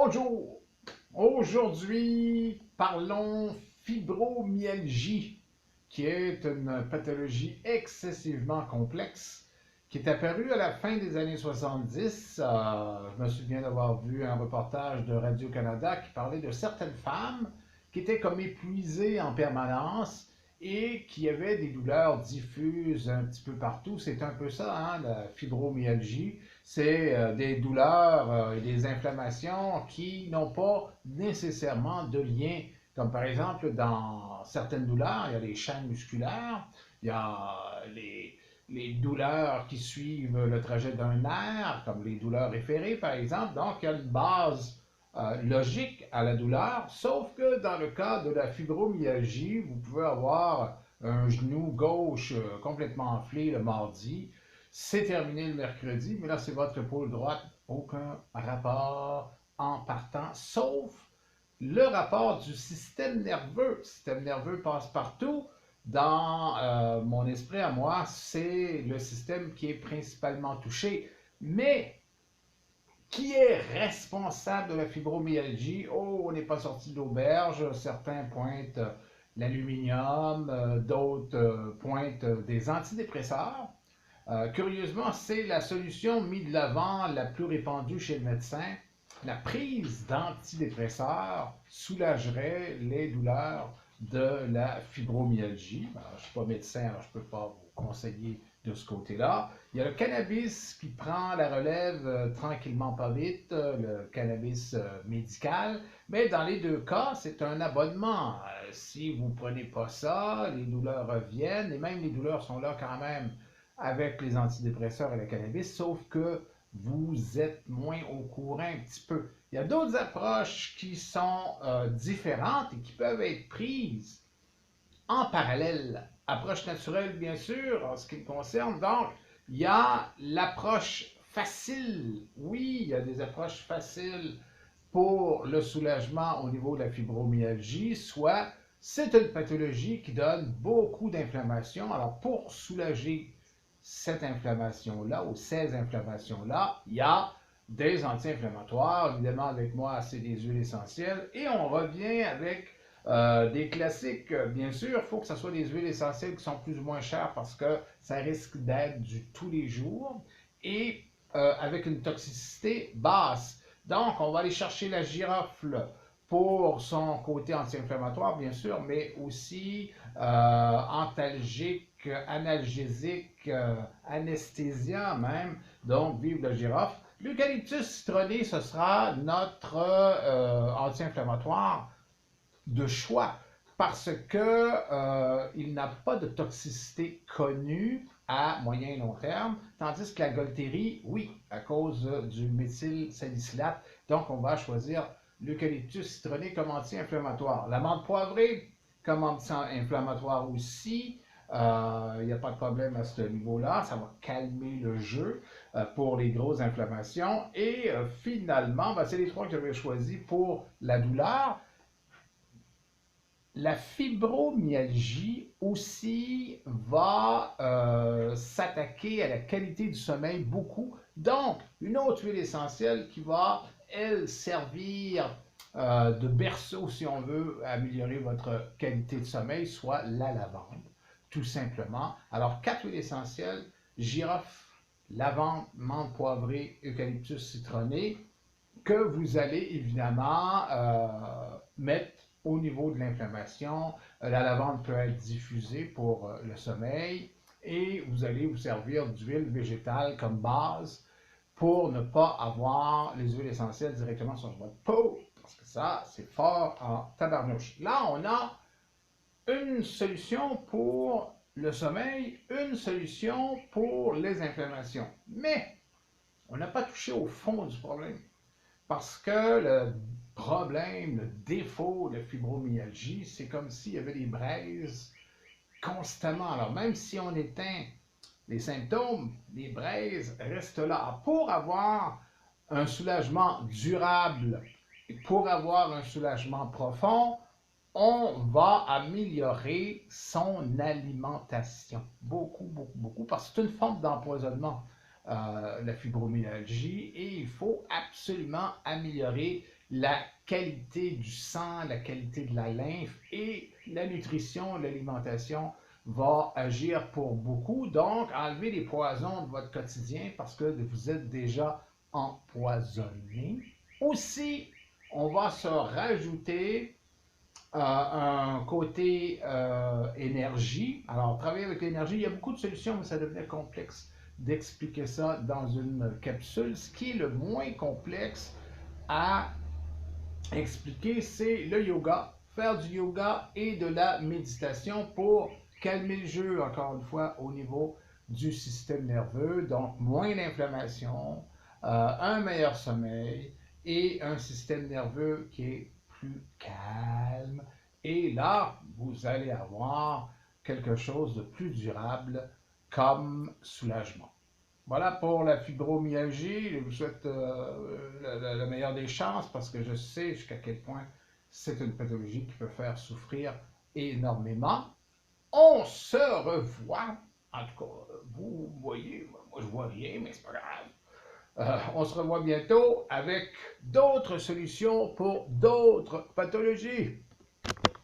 Bonjour! Aujourd'hui, parlons fibromyalgie, qui est une pathologie excessivement complexe qui est apparue à la fin des années 70. Je me souviens d'avoir vu un reportage de Radio-Canada qui parlait de certaines femmes qui étaient comme épuisées en permanence et qui avaient des douleurs diffuses un petit peu partout. C'est un peu ça, hein, la fibromyalgie. C'est des douleurs et des inflammations qui n'ont pas nécessairement de lien. Comme par exemple, dans certaines douleurs, il y a les chaînes musculaires, il y a les douleurs qui suivent le trajet d'un nerf, comme les douleurs référées par exemple. Donc, il y a une base logique à la douleur, sauf que dans le cas de la fibromyalgie, vous pouvez avoir un genou gauche complètement enflé le mardi, c'est terminé le mercredi, mais là c'est votre épaule droite, aucun rapport en partant, sauf le rapport du système nerveux. Le système nerveux passe partout. Dans mon esprit à moi, c'est le système qui est principalement touché. Mais qui est responsable de la fibromyalgie? Oh, on n'est pas sorti de l'auberge. Certains pointent l'aluminium, d'autres pointent des antidépresseurs. Curieusement, c'est la solution mise de l'avant la plus répandue chez le médecin. La prise d'antidépresseurs soulagerait les douleurs de la fibromyalgie. Alors, je ne suis pas médecin, alors je ne peux pas vous conseiller de ce côté-là. Il y a le cannabis qui prend la relève tranquillement pas vite, le cannabis médical, mais dans les deux cas, c'est un abonnement. Si vous ne prenez pas ça, les douleurs reviennent, et même les douleurs sont là quand même avec les antidépresseurs et le cannabis, sauf que vous êtes moins au courant un petit peu. Il y a d'autres approches qui sont différentes et qui peuvent être prises en parallèle. Approche naturelle, bien sûr, en ce qui me concerne. Donc, il y a l'approche facile. Oui, il y a des approches faciles pour le soulagement au niveau de la fibromyalgie, soit c'est une pathologie qui donne beaucoup d'inflammation. Alors, pour soulager cette inflammation-là ou ces inflammations-là, il y a des anti-inflammatoires. Évidemment, avec moi, c'est des huiles essentielles. Et on revient avec des classiques. Bien sûr, il faut que ce soit des huiles essentielles qui sont plus ou moins chères parce que ça risque d'être du tous les jours et avec une toxicité basse. Donc, on va aller chercher la girofle pour son côté anti-inflammatoire, bien sûr, mais aussi antalgique, analgésique, anesthésiant même. Donc, vive le girofle. L'eucalyptus citronné, ce sera notre anti-inflammatoire de choix parce que il n'a pas de toxicité connue à moyen et long terme, tandis que la Golterie, oui, à cause du méthylsalicylate. Donc, on va choisir l'eucalyptus citronné comme anti-inflammatoire. La menthe poivrée comme anti-inflammatoire aussi. Il n'y a pas de problème à ce niveau-là. Ça va calmer le jeu pour les grosses inflammations. Et finalement, ben, c'est les trois que j'avais choisis pour la douleur. La fibromyalgie aussi va s'attaquer à la qualité du sommeil beaucoup. Donc, une autre huile essentielle qui va, elle, servir de berceau, si on veut, améliorer votre qualité de sommeil, soit la lavande, tout simplement. Alors, quatre huiles essentielles, girofle, lavande, menthe poivrée, eucalyptus citronné, que vous allez évidemment mettre au niveau de l'inflammation. La lavande peut être diffusée pour le sommeil et vous allez vous servir d'huile végétale comme base pour ne pas avoir les huiles essentielles directement sur votre peau, parce que ça, c'est fort en tabarnouche. Là, on a une solution pour le sommeil, une solution pour les inflammations. Mais on n'a pas touché au fond du problème. Parce que le problème, le défaut de fibromyalgie, c'est comme s'il y avait des braises constamment. Alors, même si on éteint les symptômes, les braises restent là. Pour avoir un soulagement durable, pour avoir un soulagement profond, on va améliorer son alimentation. Beaucoup, beaucoup, beaucoup, parce que c'est une forme d'empoisonnement, la fibromyalgie, et il faut absolument améliorer la qualité du sang, la qualité de la lymphe et la nutrition, l'alimentation va agir pour beaucoup. Donc, enlevez les poisons de votre quotidien parce que vous êtes déjà empoisonné. Aussi, on va se rajouter un côté énergie. Alors, travailler avec l'énergie, il y a beaucoup de solutions, mais ça devenait complexe d'expliquer ça dans une capsule. Ce qui est le moins complexe à expliquer, c'est le yoga. Faire du yoga et de la méditation pour calmer le jeu, encore une fois, au niveau du système nerveux. Donc, moins d'inflammation, un meilleur sommeil et un système nerveux qui est plus calme. Et là, vous allez avoir quelque chose de plus durable comme soulagement. Voilà pour la fibromyalgie. Je vous souhaite la meilleure des chances parce que je sais jusqu'à quel point c'est une pathologie qui peut faire souffrir énormément. On se revoit. En tout cas, vous voyez, moi je vois rien, mais c'est pas grave. On se revoit bientôt avec d'autres solutions pour d'autres pathologies.